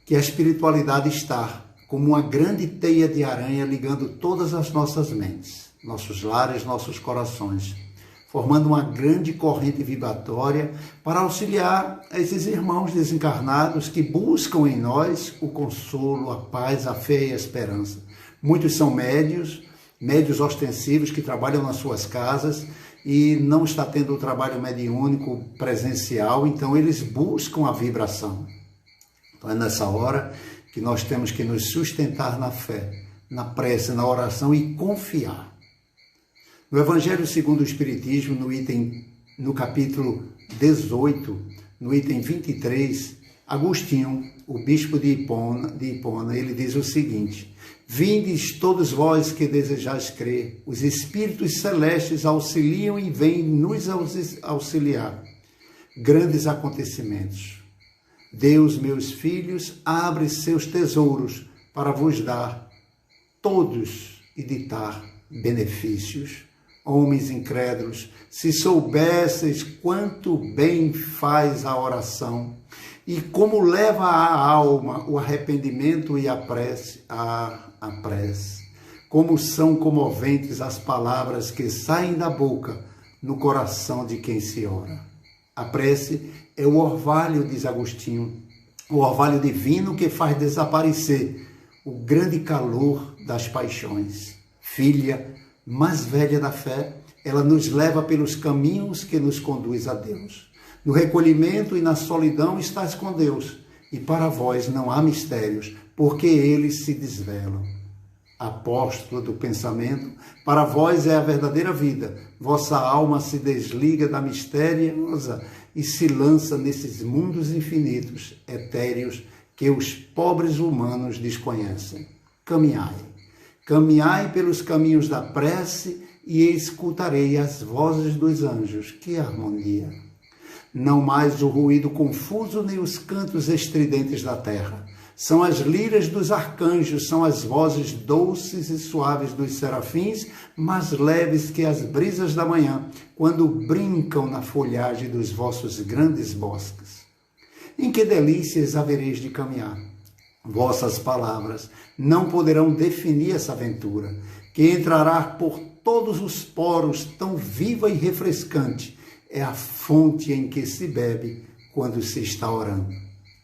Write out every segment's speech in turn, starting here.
que a espiritualidade está como uma grande teia de aranha ligando todas as nossas mentes, nossos lares, nossos corações, formando uma grande corrente vibratória para auxiliar esses irmãos desencarnados que buscam em nós o consolo, a paz, a fé e a esperança. Muitos são médios ostensivos que trabalham nas suas casas e não está tendo o trabalho mediúnico presencial, então eles buscam a vibração. Então é nessa hora que nós temos que nos sustentar na fé, na prece, na oração e confiar. No Evangelho segundo o Espiritismo, no capítulo 18, no item 23, Agostinho, o bispo de Hipona, ele diz o seguinte: vindes todos vós que desejais crer, os espíritos celestes auxiliam e vêm nos auxiliar. Grandes acontecimentos. Deus, meus filhos, abre seus tesouros para vos dar todos e ditar benefícios. Homens incrédulos, se soubesseis quanto bem faz a oração e como leva à alma o arrependimento e a prece, como são comoventes as palavras que saem da boca no coração de quem se ora. A prece é o orvalho, diz Agostinho, o orvalho divino que faz desaparecer o grande calor das paixões. Filha mais velha da fé, ela nos leva pelos caminhos que nos conduz a Deus. No recolhimento e na solidão estás com Deus, e para vós não há mistérios, porque eles se desvelam. Apóstolo do pensamento, para vós é a verdadeira vida. Vossa alma se desliga da misteriosa e se lança nesses mundos infinitos, etéreos, que os pobres humanos desconhecem. Caminhai. Caminhai pelos caminhos da prece e escutarei as vozes dos anjos. Que harmonia! Não mais o ruído confuso nem os cantos estridentes da terra. São as liras dos arcanjos, são as vozes doces e suaves dos serafins, mais leves que as brisas da manhã, quando brincam na folhagem dos vossos grandes bosques. Em que delícias havereis de caminhar! Vossas palavras não poderão definir essa aventura, que entrará por todos os poros, tão viva e refrescante. É a fonte em que se bebe quando se está orando.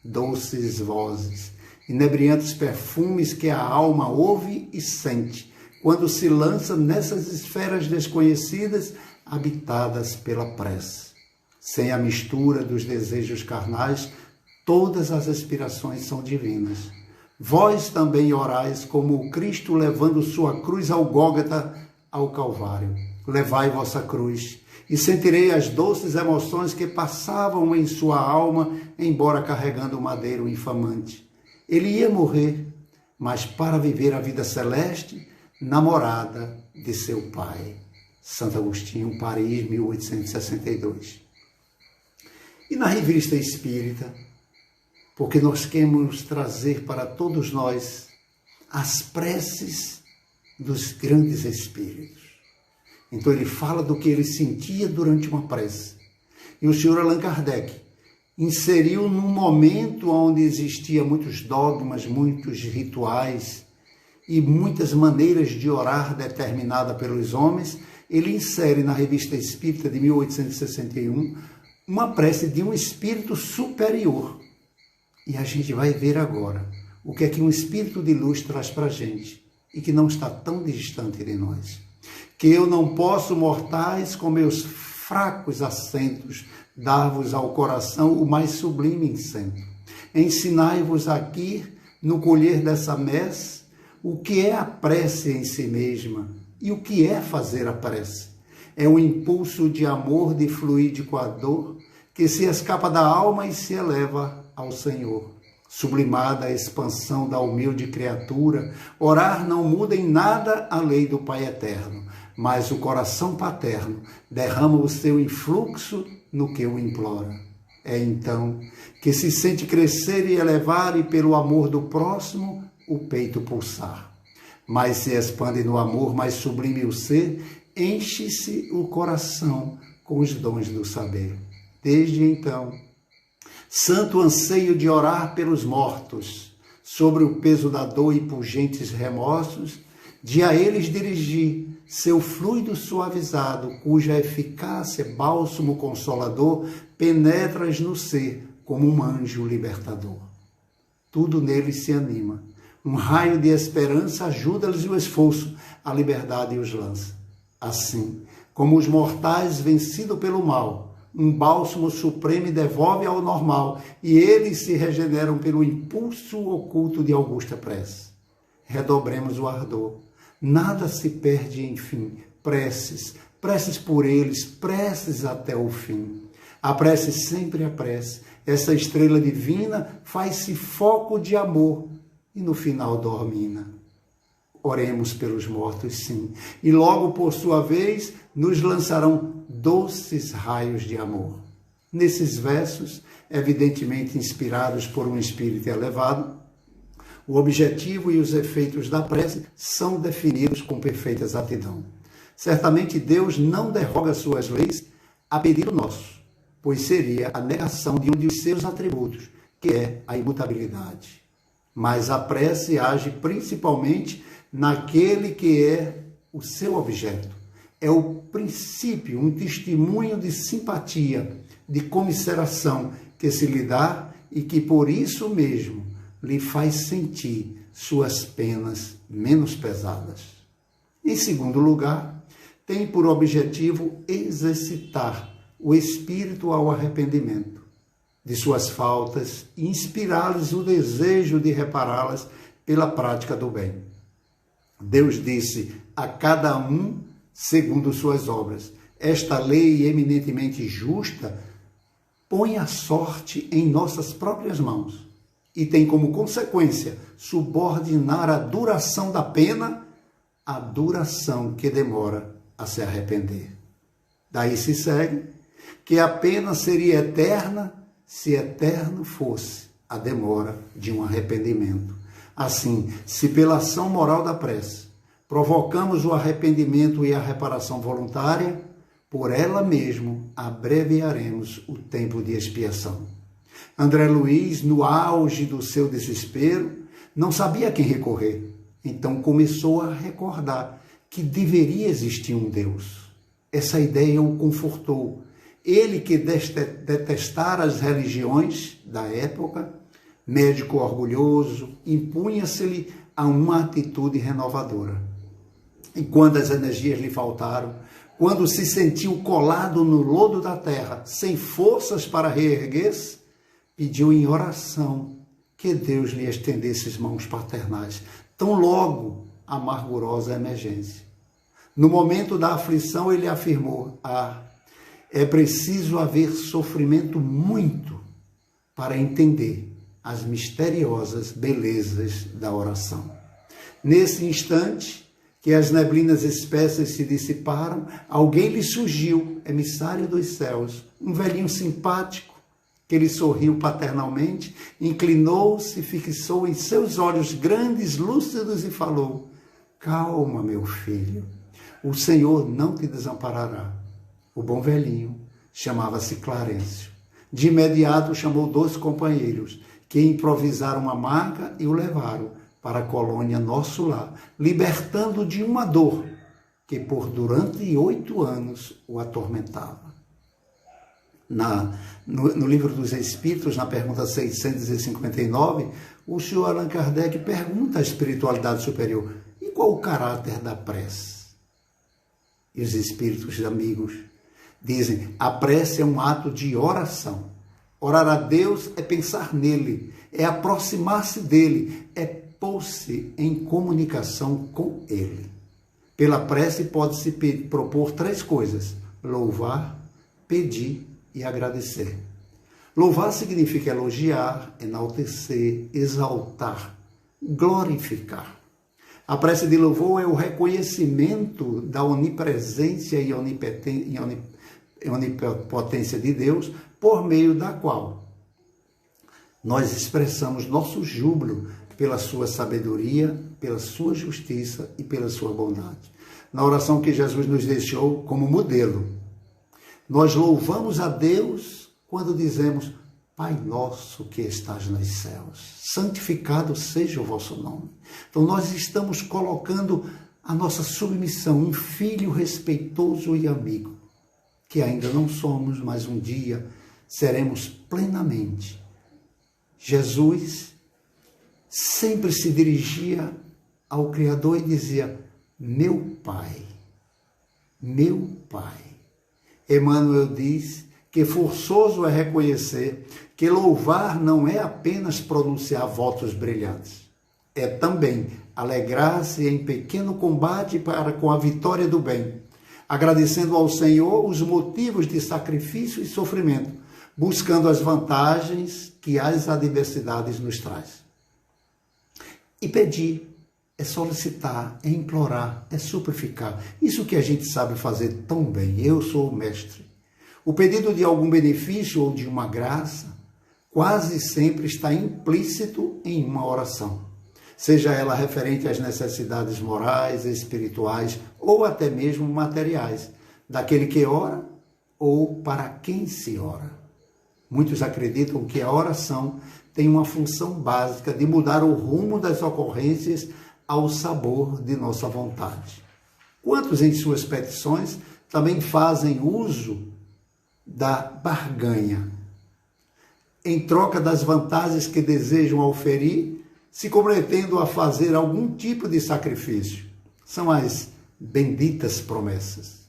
Doces vozes, inebriantes perfumes que a alma ouve e sente, quando se lança nessas esferas desconhecidas, habitadas pela prece. Sem a mistura dos desejos carnais, todas as aspirações são divinas. Vós também orais como o Cristo levando sua cruz ao Gólgota, ao Calvário. Levai vossa cruz e sentirei as doces emoções que passavam em sua alma, embora carregando o madeiro infamante. Ele ia morrer, mas para viver a vida celeste, namorada de seu Pai. Santo Agostinho, Paris, 1862. E na Revista Espírita, porque nós queremos trazer para todos nós as preces dos grandes espíritos. Então ele fala do que ele sentia durante uma prece. E o senhor Allan Kardec inseriu num momento onde existia muitos dogmas, muitos rituais e muitas maneiras de orar determinada pelos homens, ele insere na Revista Espírita de 1861 uma prece de um espírito superior. E a gente vai ver agora o que é que um espírito de luz traz para a gente e que não está tão distante de nós. Que eu não posso, mortais, com meus fracos acentos, dar-vos ao coração o mais sublime incêndio. Ensinai-vos aqui, no colher dessa messe, o que é a prece em si mesma e o que é fazer a prece. É um impulso de amor, de fluídico a dor, que se escapa da alma e se eleva ao Senhor. Sublimada a expansão da humilde criatura, orar não muda em nada a lei do Pai Eterno, mas o coração paterno derrama o seu influxo no que o implora. É então que se sente crescer e elevar e pelo amor do próximo o peito pulsar. Mais se expande no amor mais sublime o ser, enche-se o coração com os dons do saber. Desde então, santo anseio de orar pelos mortos, sobre o peso da dor e pungentes remorsos, de a eles dirigir seu fluido suavizado, cuja eficácia, bálsamo consolador, penetras no ser como um anjo libertador. Tudo neles se anima. Um raio de esperança ajuda-lhes o esforço, a liberdade os lança. Assim, como os mortais vencidos pelo mal, um bálsamo supremo devolve ao normal, e eles se regeneram pelo impulso oculto de augusta prece. Redobremos o ardor. Nada se perde, enfim. Preces, preces por eles, preces até o fim. A prece sempre a prece. Essa estrela divina faz-se foco de amor e no final domina. Oremos pelos mortos, sim, e logo, por sua vez, nos lançarão doces raios de amor. Nesses versos, evidentemente inspirados por um espírito elevado, o objetivo e os efeitos da prece são definidos com perfeita exatidão. Certamente Deus não derroga suas leis a pedido nosso, pois seria a negação de um de seus atributos, que é a imutabilidade. Mas a prece age principalmente naquele que é o seu objeto. É o princípio, um testemunho de simpatia, de comiseração que se lhe dá e que por isso mesmo lhe faz sentir suas penas menos pesadas. Em segundo lugar, tem por objetivo exercitar o espírito ao arrependimento de suas faltas e inspirar-lhes o desejo de repará-las pela prática do bem. Deus disse a cada um segundo suas obras. Esta lei eminentemente justa põe a sorte em nossas próprias mãos e tem como consequência subordinar a duração da pena à duração que demora a se arrepender. Daí se segue que a pena seria eterna se eterno fosse a demora de um arrependimento. Assim, se pela ação moral da prece provocamos o arrependimento e a reparação voluntária, por ela mesmo abreviaremos o tempo de expiação. André Luiz, no auge do seu desespero, não sabia a quem recorrer. Então começou a recordar que deveria existir um Deus. Essa ideia o confortou. Ele que detestara as religiões da época, médico orgulhoso, impunha-se-lhe a uma atitude renovadora. E quando as energias lhe faltaram, quando se sentiu colado no lodo da terra, sem forças para reerguer-se, pediu em oração que Deus lhe estendesse as mãos paternais, tão logo amargurosa emergência. No momento da aflição, ele afirmou: é preciso haver sofrimento muito para entender as misteriosas belezas da oração. Nesse instante que as neblinas espessas se dissiparam, alguém lhe surgiu, emissário dos céus, um velhinho simpático, que lhe sorriu paternalmente, inclinou-se, fixou em seus olhos grandes, lúcidos e falou: calma, meu filho, o Senhor não te desamparará. O bom velhinho chamava-se Clarencio. De imediato chamou 2 companheiros, que improvisaram uma maca e o levaram para a colônia Nosso Lar, libertando de uma dor que durante 8 anos o atormentava. No Livro dos Espíritos, na pergunta 659, o senhor Allan Kardec pergunta à espiritualidade superior: e qual o caráter da prece? E os espíritos amigos dizem: a prece é um ato de oração. Orar a Deus é pensar nele, é aproximar-se dele, é pôr-se em comunicação com ele. Pela prece pode-se propor 3 coisas: louvar, pedir e agradecer. Louvar significa elogiar, enaltecer, exaltar, glorificar. A prece de louvor é o reconhecimento da onipresença e onipotência de Deus, por meio da qual nós expressamos nosso júbilo pela sua sabedoria, pela sua justiça e pela sua bondade. Na oração que Jesus nos deixou como modelo, nós louvamos a Deus quando dizemos: Pai nosso que estás nos céus, santificado seja o vosso nome. Então nós estamos colocando a nossa submissão, um filho respeitoso e amigo, que ainda não somos, mas um dia seremos plenamente. Jesus sempre se dirigia ao Criador e dizia, meu Pai, meu Pai. Emmanuel diz que forçoso é reconhecer que louvar não é apenas pronunciar votos brilhantes, é também alegrar-se em pequeno combate para com a vitória do bem, agradecendo ao Senhor os motivos de sacrifício e sofrimento, buscando as vantagens que as adversidades nos traz. E pedir é solicitar, é implorar, é suplicar. Isso que a gente sabe fazer tão bem. Eu sou o mestre. O pedido de algum benefício ou de uma graça quase sempre está implícito em uma oração, seja ela referente às necessidades morais, espirituais ou até mesmo materiais, daquele que ora ou para quem se ora. Muitos acreditam que a oração tem uma função básica de mudar o rumo das ocorrências ao sabor de nossa vontade. Quantos em suas petições também fazem uso da barganha, em troca das vantagens que desejam oferir, se comprometendo a fazer algum tipo de sacrifício? São as benditas promessas.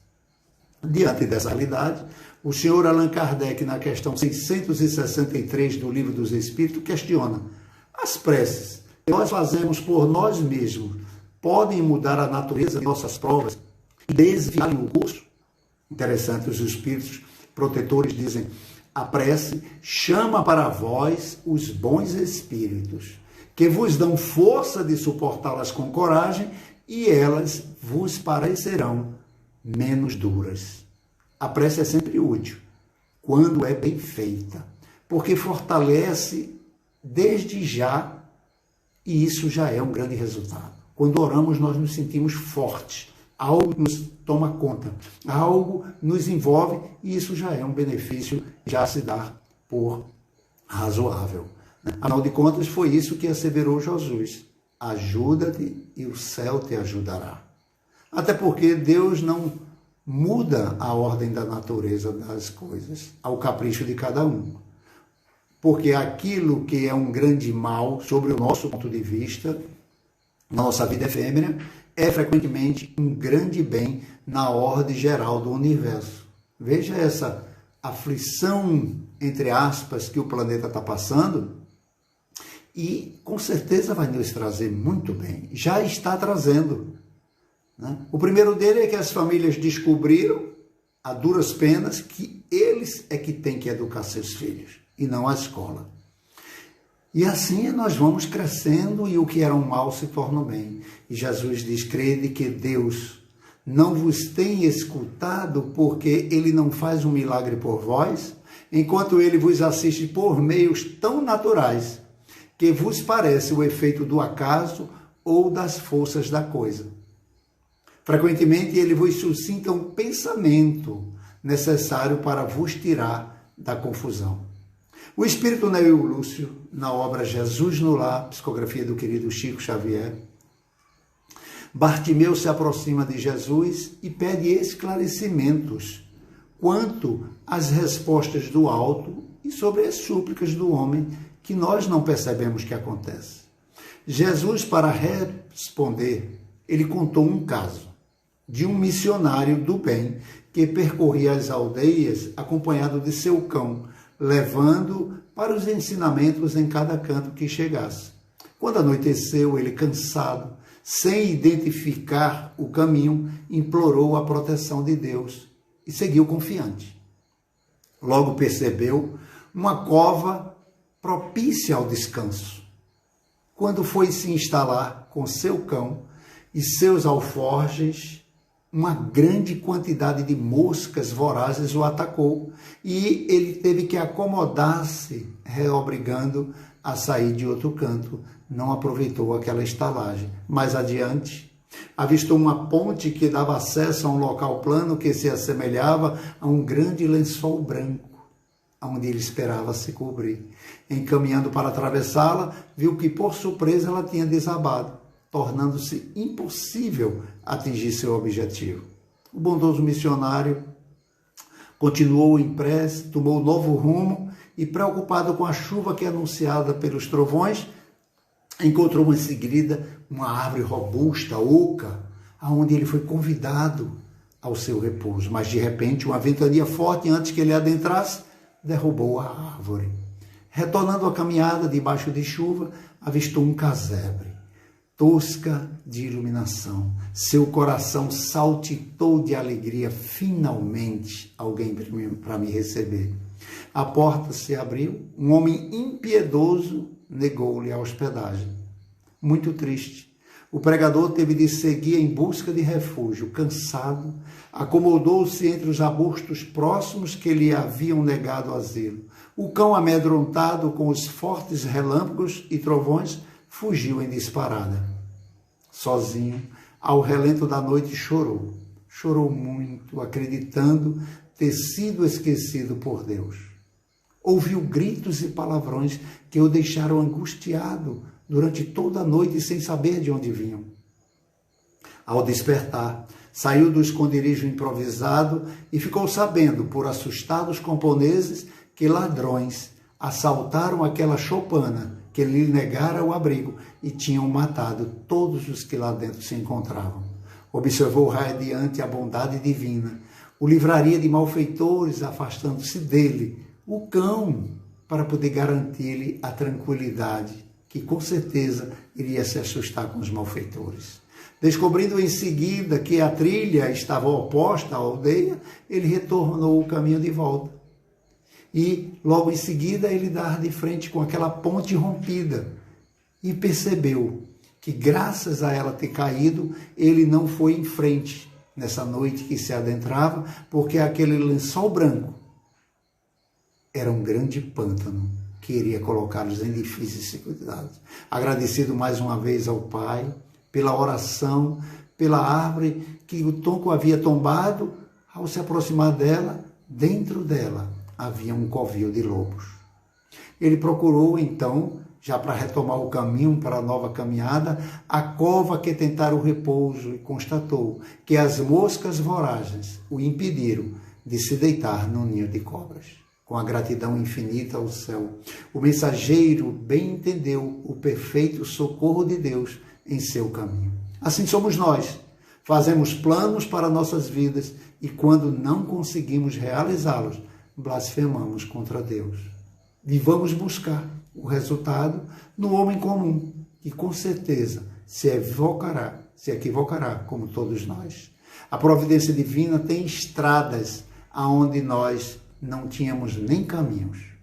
Diante dessa realidade, o senhor Allan Kardec, na questão 663 do Livro dos Espíritos, questiona: as preces que nós fazemos por nós mesmos podem mudar a natureza de nossas provas e desviarem o curso? Interessante, os espíritos protetores dizem: a prece chama para vós os bons espíritos, que vos dão força de suportá-las com coragem, e elas vos parecerão menos duras. A prece é sempre útil, quando é bem feita, porque fortalece desde já, e isso já é um grande resultado. Quando oramos, nós nos sentimos fortes, algo nos toma conta, algo nos envolve, e isso já é um benefício, já se dá por razoável. Afinal de contas, foi isso que asseverou Jesus: ajuda-te e o céu te ajudará. Até porque Deus não muda a ordem da natureza das coisas ao capricho de cada um. Porque aquilo que é um grande mal, sobre o nosso ponto de vista, na nossa vida efêmera, é frequentemente um grande bem na ordem geral do universo. Veja essa aflição, entre aspas, que o planeta está passando, e com certeza vai nos trazer muito bem. Já está trazendo. O primeiro dele é que as famílias descobriram, a duras penas, que eles é que têm que educar seus filhos, e não a escola. E assim nós vamos crescendo, e o que era um mal se torna um bem. E Jesus diz: crede que Deus não vos tem escutado, porque Ele não faz um milagre por vós, enquanto Ele vos assiste por meios tão naturais, que vos parece o efeito do acaso ou das forças da coisa. Frequentemente Ele vos suscita um pensamento necessário para vos tirar da confusão. O espírito Neil Lúcio, na obra Jesus no Lar, psicografia do querido Chico Xavier, Bartimeu se aproxima de Jesus e pede esclarecimentos quanto às respostas do alto e sobre as súplicas do homem, que nós não percebemos que acontece. Jesus, para responder, ele contou um caso de um missionário do bem que percorria as aldeias acompanhado de seu cão, levando para os ensinamentos em cada canto que chegasse. Quando anoiteceu, ele, cansado, sem identificar o caminho, implorou a proteção de Deus e seguiu confiante. Logo percebeu uma cova propícia ao descanso. Quando foi se instalar com seu cão e seus alforjes, uma grande quantidade de moscas vorazes o atacou e ele teve que acomodar-se, reobrigando a sair de outro canto. Não aproveitou aquela estalagem. Mais adiante, avistou uma ponte que dava acesso a um local plano que se assemelhava a um grande lençol branco. onde ele esperava se cobrir. Encaminhando para atravessá-la, viu que por surpresa ela tinha desabado, tornando-se impossível atingir seu objetivo. O bondoso missionário continuou em prece, tomou novo rumo e, preocupado com a chuva que é anunciada pelos trovões, encontrou em seguida uma árvore robusta, oca, aonde ele foi convidado ao seu repouso. Mas, de repente, uma ventania forte, antes que ele adentrasse, derrubou a árvore. Retornando à caminhada debaixo de chuva, avistou um casebre, tosca de iluminação. Seu coração saltitou de alegria. Finalmente, alguém para me receber. A porta se abriu. Um homem impiedoso negou-lhe a hospedagem. Muito triste, o pregador teve de seguir em busca de refúgio. Cansado, acomodou-se entre os arbustos próximos que lhe haviam negado asilo. O cão, amedrontado com os fortes relâmpagos e trovões, fugiu em disparada. Sozinho, ao relento da noite, chorou. Chorou muito, acreditando ter sido esquecido por Deus. Ouviu gritos e palavrões que o deixaram angustiado durante toda a noite sem saber de onde vinham. Ao despertar, saiu do esconderijo improvisado e ficou sabendo, por assustados camponeses, que ladrões assaltaram aquela choupana que lhe negara o abrigo e tinham matado todos os que lá dentro se encontravam. Observou radiante a bondade divina, o livraria de malfeitores, afastando-se dele, o cão, para poder garantir-lhe a tranquilidade, que com certeza iria se assustar com os malfeitores. Descobrindo em seguida que a trilha estava oposta à aldeia, ele retornou o caminho de volta. E logo em seguida ele dá de frente com aquela ponte rompida e percebeu que, graças a ela ter caído, ele não foi em frente nessa noite que se adentrava, porque aquele lençol branco era um grande pântano que iria colocá-los em difíceis dificuldades. Agradecido mais uma vez ao Pai pela oração, pela árvore que o tronco havia tombado, ao se aproximar dela, dentro dela havia um covil de lobos. Ele procurou então, já para retomar o caminho para a nova caminhada, a cova que tentara o repouso e constatou que as moscas vorazes o impediram de se deitar no ninho de cobras. Com a gratidão infinita ao céu, o mensageiro bem entendeu o perfeito socorro de Deus em seu caminho. Assim somos nós. Fazemos planos para nossas vidas e, quando não conseguimos realizá-los, blasfemamos contra Deus. E vamos buscar o resultado no homem comum, que com certeza se equivocará como todos nós. A providência divina tem estradas aonde nós não tínhamos nem caminhos.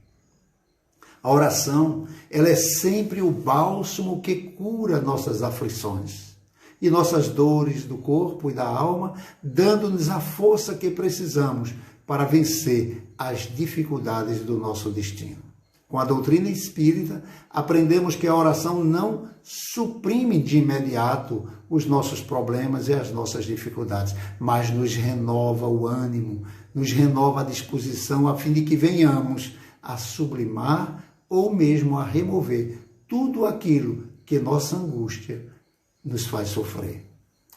A oração, ela é sempre o bálsamo que cura nossas aflições e nossas dores do corpo e da alma, dando-nos a força que precisamos para vencer as dificuldades do nosso destino. Com a doutrina espírita, aprendemos que a oração não suprime de imediato os nossos problemas e as nossas dificuldades, mas nos renova o ânimo, nos renova a disposição, a fim de que venhamos a sublimar ou mesmo a remover tudo aquilo que nossa angústia nos faz sofrer.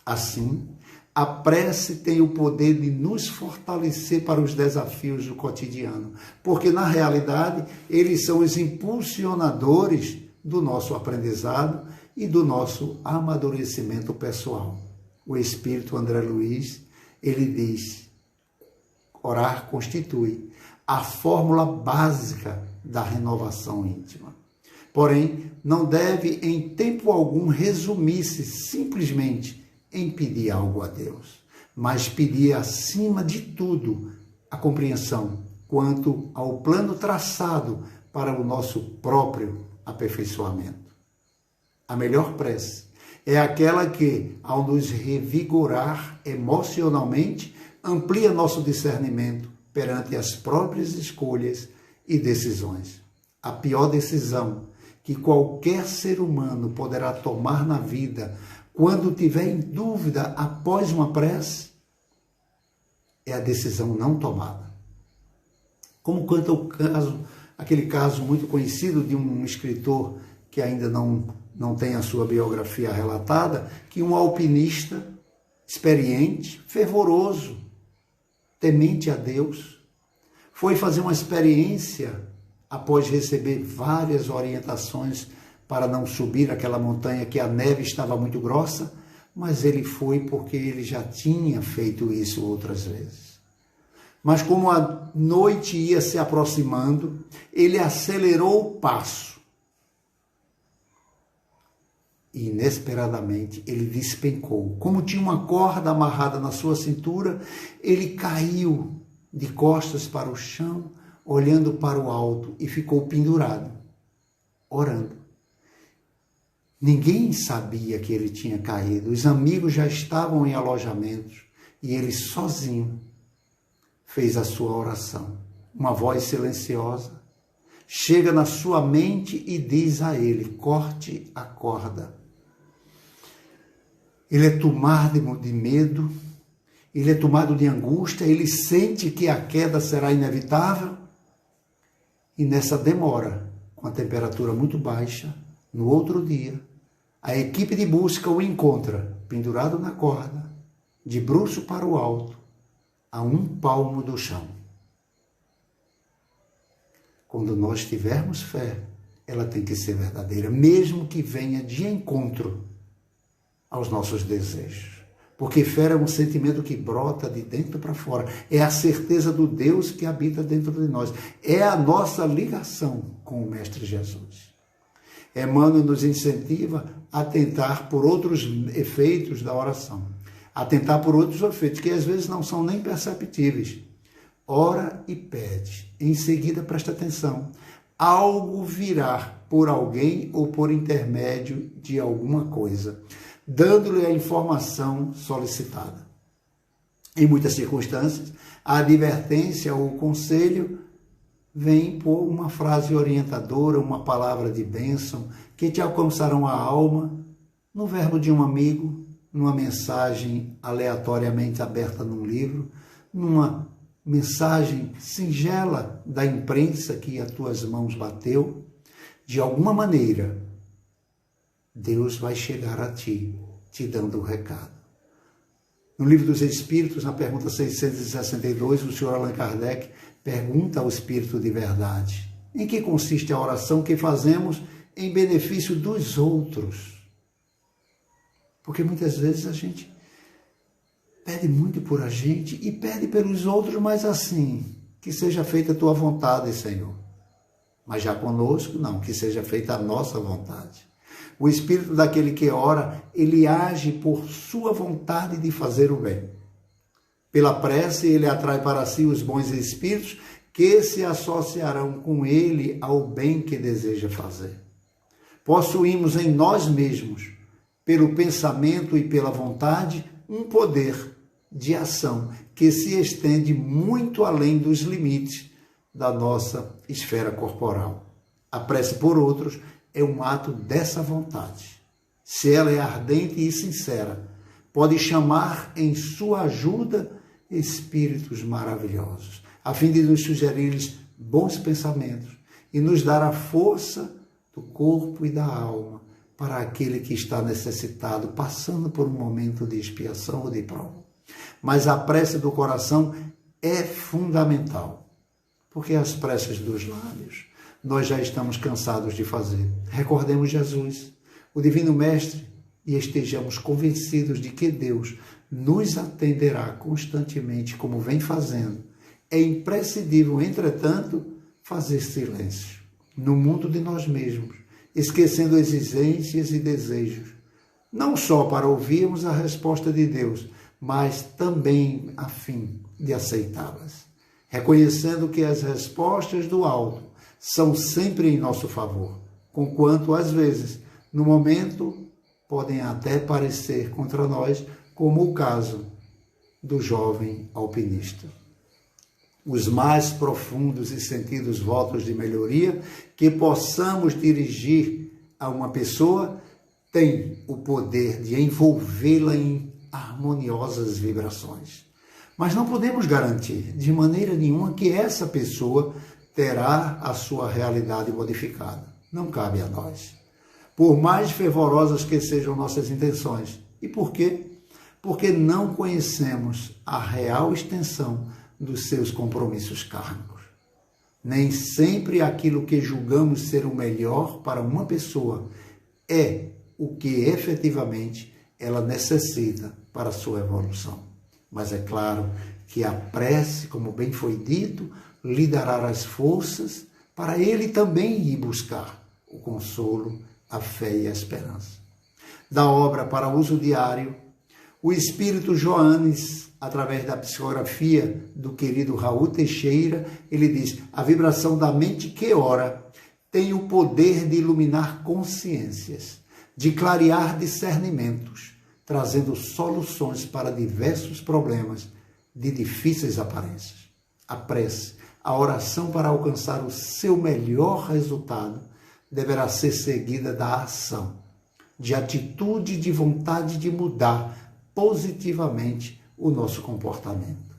Assim, a prece tem o poder de nos fortalecer para os desafios do cotidiano, porque, na realidade, eles são os impulsionadores do nosso aprendizado e do nosso amadurecimento pessoal. O Espírito André Luiz, ele diz: orar constitui a fórmula básica da renovação íntima. Porém, não deve em tempo algum resumir-se simplesmente em pedir algo a Deus, mas pedir acima de tudo a compreensão quanto ao plano traçado para o nosso próprio aperfeiçoamento. A melhor prece é aquela que, ao nos revigorar emocionalmente, amplia nosso discernimento perante as próprias escolhas e decisões. A pior decisão que qualquer ser humano poderá tomar na vida, quando tiver em dúvida após uma prece, é a decisão não tomada. Como conta aquele caso muito conhecido de um escritor que ainda não tem a sua biografia relatada, que um alpinista experiente, fervoroso, temente a Deus, foi fazer uma experiência após receber várias orientações para não subir aquela montanha que a neve estava muito grossa, mas ele foi porque ele já tinha feito isso outras vezes. Mas como a noite ia se aproximando, ele acelerou o passo. E inesperadamente ele despencou. Como tinha uma corda amarrada na sua cintura, ele caiu de costas para o chão, olhando para o alto e ficou pendurado, orando. Ninguém sabia que ele tinha caído. Os amigos já estavam em alojamentos e ele sozinho fez a sua oração. Uma voz silenciosa chega na sua mente e diz a ele: corte a corda. Ele é tomado de medo, ele é tomado de angústia, ele sente que a queda será inevitável. E nessa demora, com a temperatura muito baixa, no outro dia, a equipe de busca o encontra pendurado na corda, de bruço para o alto, a 1 palmo do chão. Quando nós tivermos fé, ela tem que ser verdadeira, mesmo que venha de encontro aos nossos desejos. Porque fé é um sentimento que brota de dentro para fora. É a certeza do Deus que habita dentro de nós. É a nossa ligação com o Mestre Jesus. Emmanuel nos incentiva a tentar por outros efeitos da oração. A tentar por outros efeitos, que às vezes não são nem perceptíveis. Ora e pede. Em seguida, presta atenção. Algo virá por alguém ou por intermédio de alguma coisa, dando-lhe a informação solicitada. Em muitas circunstâncias, a advertência ou o conselho vem por uma frase orientadora, uma palavra de bênção, que te alcançarão a alma, no verbo de um amigo, numa mensagem aleatoriamente aberta num livro, numa mensagem singela da imprensa que as tuas mãos bateu. De alguma maneira, Deus vai chegar a ti, te dando o recado. No Livro dos Espíritos, na pergunta 662, o senhor Allan Kardec pergunta ao Espírito de verdade: em que consiste a oração que fazemos em benefício dos outros? Porque muitas vezes a gente pede muito por a gente e pede pelos outros, mas assim, que seja feita a tua vontade, Senhor. Mas já conosco, não, que seja feita a nossa vontade. O espírito daquele que ora, ele age por sua vontade de fazer o bem. Pela prece, ele atrai para si os bons espíritos que se associarão com ele ao bem que deseja fazer. Possuímos em nós mesmos, pelo pensamento e pela vontade, um poder de ação que se estende muito além dos limites da nossa esfera corporal. A prece por outros é um ato dessa vontade. Se ela é ardente e sincera, pode chamar em sua ajuda espíritos maravilhosos, a fim de nos sugerir-lhes bons pensamentos e nos dar a força do corpo e da alma para aquele que está necessitado, passando por um momento de expiação ou de prova. Mas a prece do coração é fundamental, porque as preces dos lábios nós já estamos cansados de fazer. Recordemos Jesus, o Divino Mestre, e estejamos convencidos de que Deus nos atenderá constantemente, como vem fazendo. É imprescindível, entretanto, fazer silêncio no mundo de nós mesmos, esquecendo exigências e desejos, não só para ouvirmos a resposta de Deus, mas também a fim de aceitá-las, reconhecendo que as respostas do alto são sempre em nosso favor, conquanto, às vezes, no momento, podem até parecer contra nós, como o caso do jovem alpinista. Os mais profundos e sentidos votos de melhoria que possamos dirigir a uma pessoa têm o poder de envolvê-la em harmoniosas vibrações. Mas não podemos garantir de maneira nenhuma que essa pessoa terá a sua realidade modificada. Não cabe a nós. Por mais fervorosas que sejam nossas intenções. E por quê? Porque não conhecemos a real extensão dos seus compromissos kármicos. Nem sempre aquilo que julgamos ser o melhor para uma pessoa é o que efetivamente ela necessita para a sua evolução. Mas é claro que a prece, como bem foi dito, lhe dará as forças para ele também ir buscar o consolo, a fé e a esperança. Da obra para uso diário, o Espírito Joanes, através da psicografia do querido Raul Teixeira, ele diz: a vibração da mente que ora tem o poder de iluminar consciências, de clarear discernimentos, trazendo soluções para diversos problemas de difíceis aparências. A prece, a oração para alcançar o seu melhor resultado, deverá ser seguida da ação, de atitude, de vontade de mudar positivamente o nosso comportamento,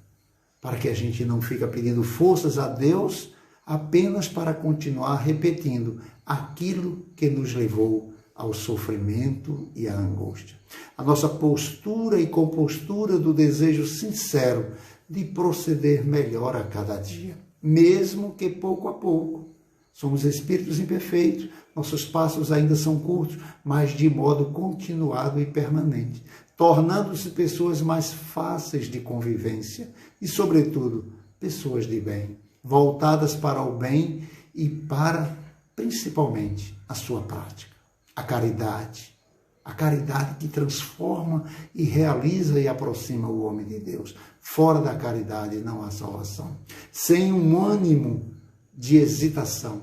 para que a gente não fique pedindo forças a Deus apenas para continuar repetindo aquilo que nos levou ao sofrimento e à angústia. A nossa postura e compostura do desejo sincero de proceder melhor a cada dia, mesmo que pouco a pouco. Somos espíritos imperfeitos, nossos passos ainda são curtos, mas de modo continuado e permanente, tornando-se pessoas mais fáceis de convivência e, sobretudo, pessoas de bem, voltadas para o bem e para, principalmente, a sua prática. A caridade que transforma e realiza e aproxima o homem de Deus. Fora da caridade não há salvação. Sem um ânimo de hesitação,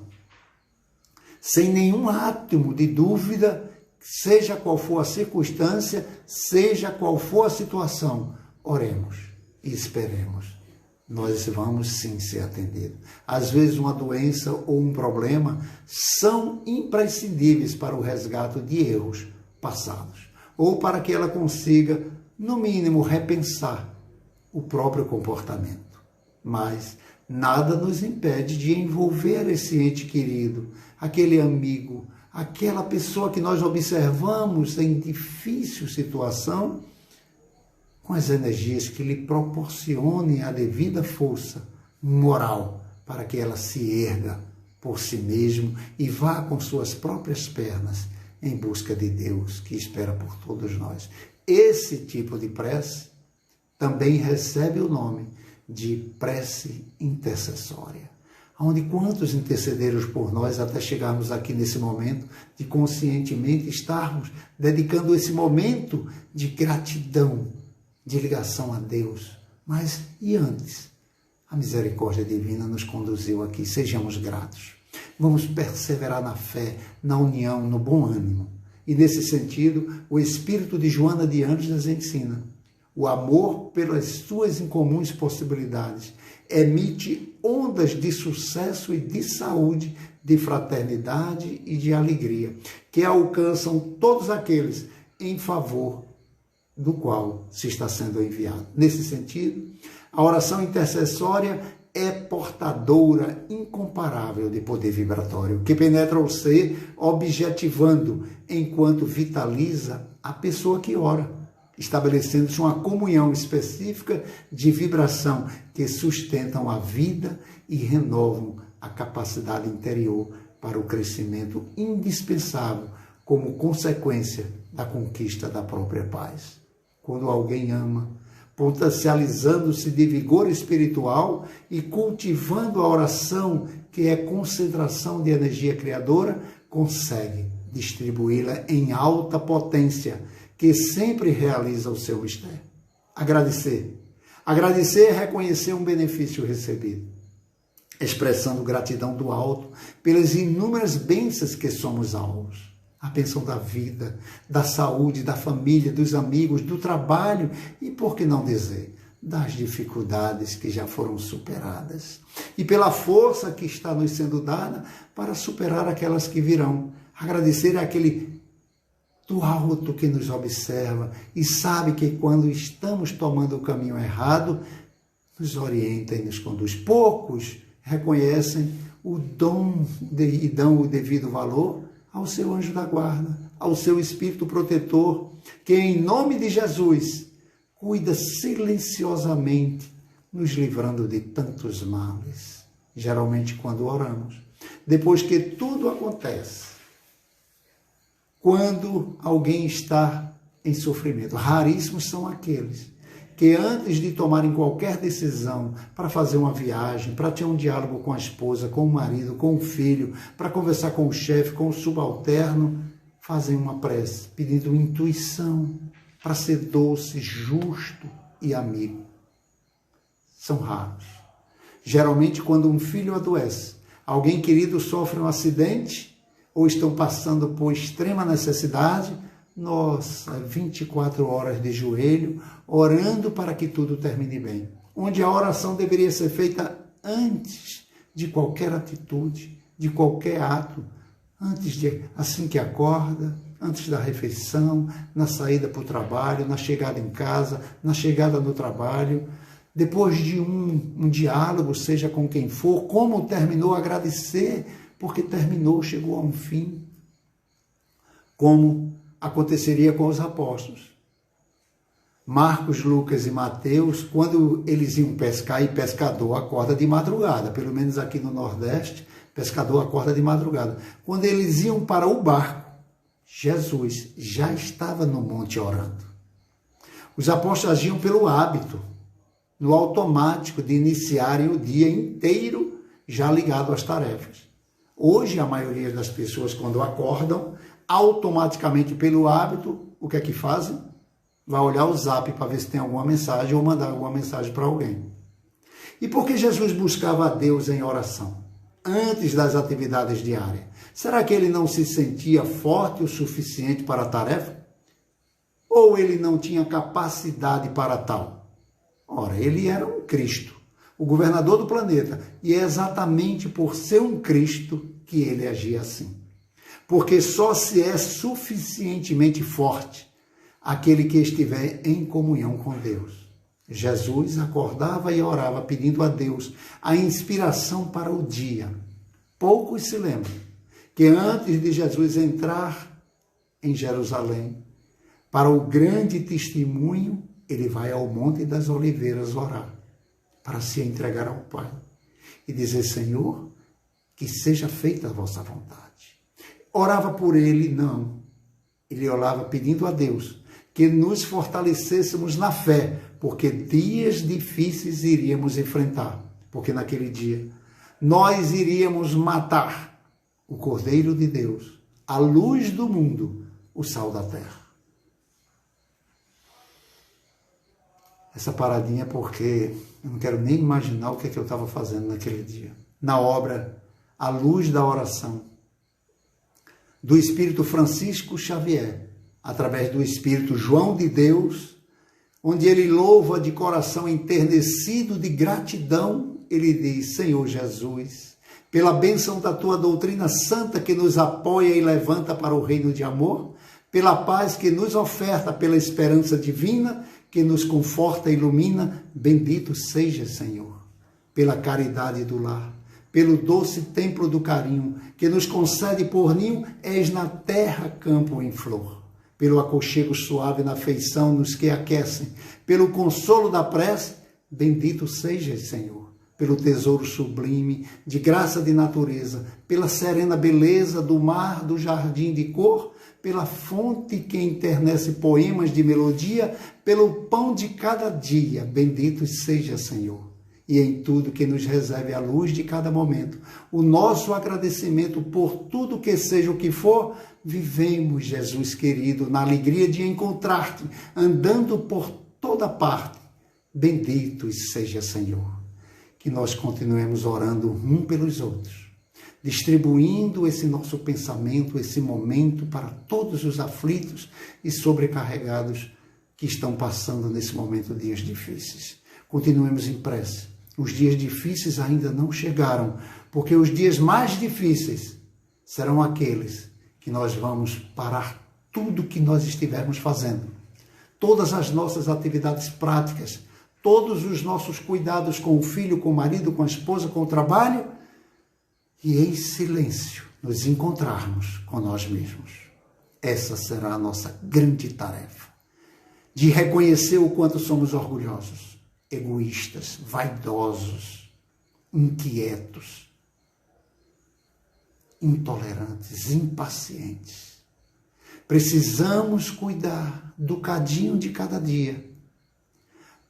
sem nenhum átomo de dúvida, seja qual for a circunstância, seja qual for a situação, oremos e esperemos. Nós vamos sim ser atendidos. Às vezes uma doença ou um problema são imprescindíveis para o resgate de erros passados, ou para que ela consiga, no mínimo, repensar o próprio comportamento. Mas nada nos impede de envolver esse ente querido, aquele amigo, aquela pessoa que nós observamos em difícil situação, com as energias que lhe proporcionem a devida força moral para que ela se erga por si mesmo e vá com suas próprias pernas em busca de Deus que espera por todos nós. Esse tipo de prece também recebe o nome de prece intercessória, onde quantos intercederam por nós até chegarmos aqui nesse momento de conscientemente estarmos dedicando esse momento de gratidão, de ligação a Deus. Mas e antes? A misericórdia divina nos conduziu aqui, sejamos gratos. Vamos perseverar na fé, na união, no bom ânimo. E nesse sentido, o Espírito de Joana de Ângeles nos ensina. O amor pelas suas incomuns possibilidades emite ondas de sucesso e de saúde, de fraternidade e de alegria, que alcançam todos aqueles em favor do qual se está sendo enviado. Nesse sentido, a oração intercessória é portadora incomparável de poder vibratório, que penetra o ser, objetivando, enquanto vitaliza a pessoa que ora, estabelecendo-se uma comunhão específica de vibração que sustentam a vida e renovam a capacidade interior para o crescimento indispensável como consequência da conquista da própria paz. Quando alguém ama, potencializando-se de vigor espiritual e cultivando a oração, que é concentração de energia criadora, consegue distribuí-la em alta potência, que sempre realiza o seu mistério. Agradecer. Agradecer é reconhecer um benefício recebido, expressando gratidão do alto pelas inúmeras bênçãos que somos alvos. A bênção da vida, da saúde, da família, dos amigos, do trabalho e, por que não dizer, das dificuldades que já foram superadas. E pela força que está nos sendo dada para superar aquelas que virão. Agradecer é aquele do alto que nos observa e sabe que quando estamos tomando o caminho errado, nos orienta e nos conduz. Poucos reconhecem o dom e dão o devido valor ao seu anjo da guarda, ao seu espírito protetor, que em nome de Jesus cuida silenciosamente, nos livrando de tantos males. Geralmente quando oramos, depois que tudo acontece, quando alguém está em sofrimento, raríssimos são aqueles que antes de tomarem qualquer decisão para fazer uma viagem, para ter um diálogo com a esposa, com o marido, com o filho, para conversar com o chefe, com o subalterno, fazem uma prece, pedindo intuição para ser doce, justo e amigo. São raros. Geralmente, quando um filho adoece, alguém querido sofre um acidente ou estão passando por extrema necessidade, nossa, 24 horas de joelho, orando para que tudo termine bem. Onde a oração deveria ser feita antes de qualquer atitude, de qualquer ato, assim que acorda, antes da refeição, na saída para o trabalho, na chegada em casa, na chegada no trabalho, depois de um diálogo, seja com quem for, como terminou, agradecer, porque terminou, chegou a um fim. Como aconteceria com os apóstolos. Marcos, Lucas e Mateus, quando eles iam pescar, e pescador acorda de madrugada, pelo menos aqui no Nordeste, pescador acorda de madrugada. Quando eles iam para o barco, Jesus já estava no monte orando. Os apóstolos agiam pelo hábito, no automático de iniciarem o dia inteiro já ligado às tarefas. Hoje, a maioria das pessoas, quando acordam, automaticamente pelo hábito, o que é que fazem? Vai olhar o zap para ver se tem alguma mensagem ou mandar alguma mensagem para alguém. E por que Jesus buscava a Deus em oração, antes das atividades diárias? Será que ele não se sentia forte o suficiente para a tarefa? Ou ele não tinha capacidade para tal? Ora, ele era um Cristo, o governador do planeta, e é exatamente por ser um Cristo que ele agia assim. Porque só se é suficientemente forte aquele que estiver em comunhão com Deus. Jesus acordava e orava pedindo a Deus a inspiração para o dia. Poucos se lembram que antes de Jesus entrar em Jerusalém, para o grande testemunho, ele vai ao Monte das Oliveiras orar, para se entregar ao Pai e dizer: Senhor, que seja feita a vossa vontade. Orava por ele? Não. Ele orava pedindo a Deus que nos fortalecêssemos na fé, porque dias difíceis iríamos enfrentar. Porque naquele dia nós iríamos matar o Cordeiro de Deus, a luz do mundo, o sal da terra. Essa paradinha porque eu não quero nem imaginar o que é que eu estava fazendo naquele dia. Na obra, A Luz da Oração, do Espírito Francisco Xavier, através do Espírito João de Deus, onde ele louva de coração enternecido de gratidão, ele diz: Senhor Jesus, pela bênção da tua doutrina santa que nos apoia e levanta para o reino de amor, pela paz que nos oferta, pela esperança divina que nos conforta e ilumina, bendito seja, Senhor, pela caridade do lar, pelo doce templo do carinho, que nos concede por ninho, és na terra campo em flor, pelo aconchego suave na afeição nos que aquecem, pelo consolo da prece, bendito sejas, Senhor, pelo tesouro sublime de graça de natureza, pela serena beleza do mar, do jardim de cor, pela fonte que enternece poemas de melodia, pelo pão de cada dia, bendito seja, Senhor. E em tudo que nos reserve a luz de cada momento, o nosso agradecimento por tudo que seja o que for, vivemos, Jesus querido, na alegria de encontrar-te, andando por toda parte. Bendito seja, Senhor. Que nós continuemos orando um pelos outros, distribuindo esse nosso pensamento, esse momento para todos os aflitos e sobrecarregados que estão passando nesse momento dias difíceis. Continuemos em prece. Os dias difíceis ainda não chegaram, porque os dias mais difíceis serão aqueles que nós vamos parar tudo que nós estivermos fazendo, todas as nossas atividades práticas, todos os nossos cuidados com o filho, com o marido, com a esposa, com o trabalho, e em silêncio nos encontrarmos com nós mesmos. Essa será a nossa grande tarefa, de reconhecer o quanto somos orgulhosos, egoístas, vaidosos, inquietos, intolerantes, impacientes. Precisamos cuidar do cadinho de cada dia,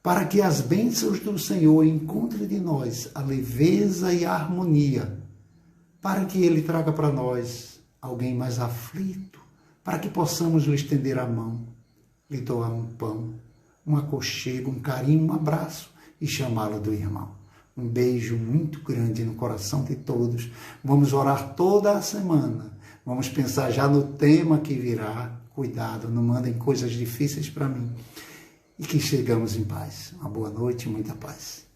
para que as bênçãos do Senhor encontrem de nós a leveza e a harmonia, para que Ele traga para nós alguém mais aflito, para que possamos lhe estender a mão, lhe doar um pão, um aconchego, um carinho, um abraço e chamá-lo do irmão. Um beijo muito grande no coração de todos. Vamos orar toda a semana. Vamos pensar já no tema que virá. Cuidado, não mandem coisas difíceis para mim. E que chegamos em paz. Uma boa noite e muita paz.